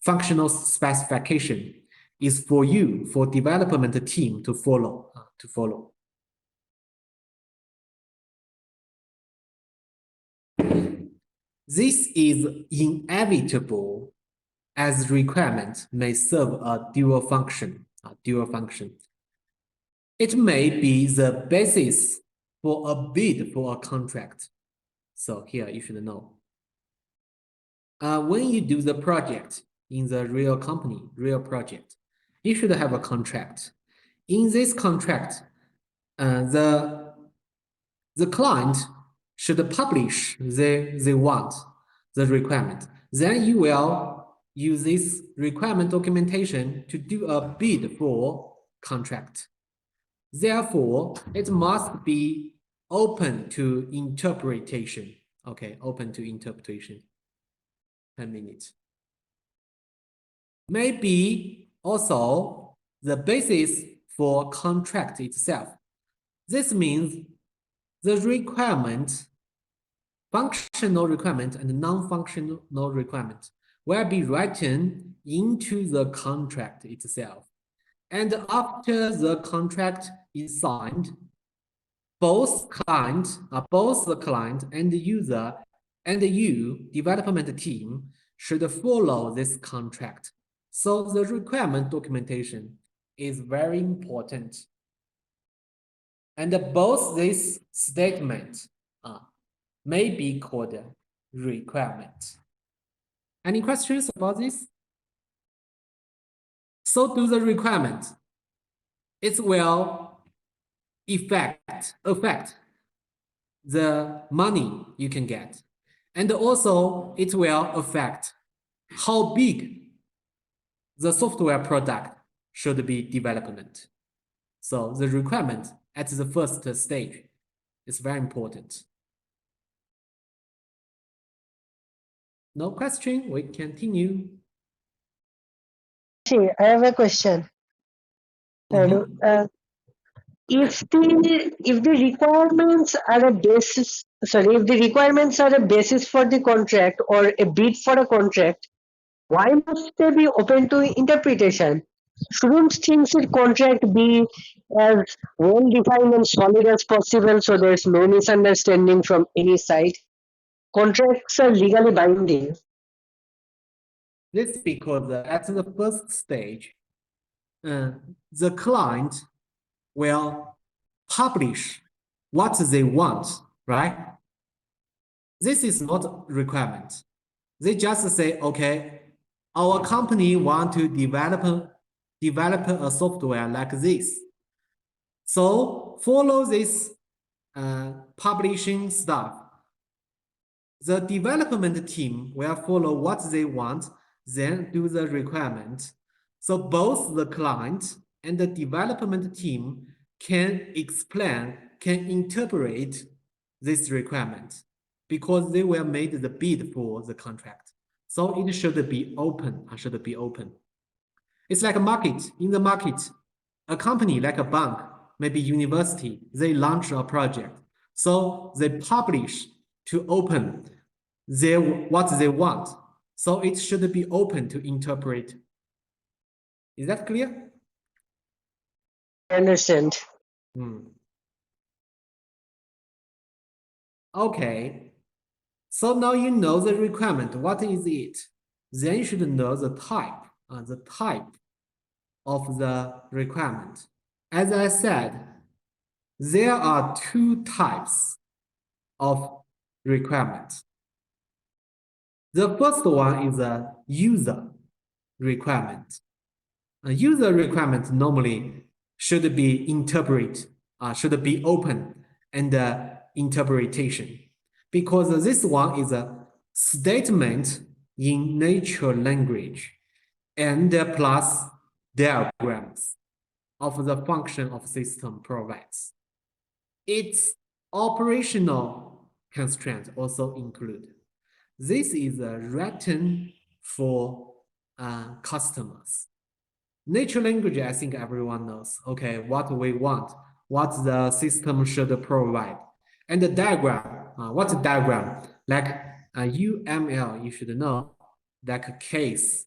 functional specification is for you, for development team to follow. This is inevitable as requirement may serve a dual function. It may be the basis for a bid for a contract. So here you should know. When you do the project in the real company, real project, you should have a contract. In this contract, the client should publish they want the requirement. Then you will use this requirement documentation to do a bid for contract. Therefore, it must be open to interpretation. Okay, open to interpretation. 10 minutes. Maybe also the basis for contract itself. This means the requirement, functional requirement and non-functional requirement will be written into the contract itself. And after the contract is signed, both the client and the user and you, development team, should follow this contract. So the requirement documentation is very important. And both these statements may be called requirement. Any questions about this? So do the requirement. It will affect the money you can get. And also it will affect how big the software product should be development. So the requirement at the first stage is very important. No question, we continue. See, I have a question. If the requirements are a basis, if the requirements are a basis for the contract or a bid for a contract, why must they be open to interpretation? Shouldn't things in contract be as well defined and solid as possible so there's no misunderstanding from any side? Contracts are legally binding. This is because at the first stage, the client will publish what they want, right? This is not requirement. They just say, okay, our company want to develop a software like this. So follow this publishing stuff. The development team will follow what they want, then do the requirement. So both the client and the development team can explain, can interpret this requirement because they will make the bid for the contract. So it should be open, It's like a market. In the market, a company like a bank, maybe university, they launch a project. So they publish to open what they want. So it should be open to interpret. Is that clear? I understand. Okay. So now you know the requirement. What is it? Then you should know the type of the requirement. As I said, there are two types of requirements. The first one is a user requirement. A user requirement normally should be interpreted, should be open and interpretation, because this one is a statement in natural language and plus diagrams of the function of system provides. Its operational constraints also include. This is written for customers. Natural language, I think everyone knows. Okay, what we want, what the system should provide. And the diagram, what's a diagram? Like UML, you should know, like a case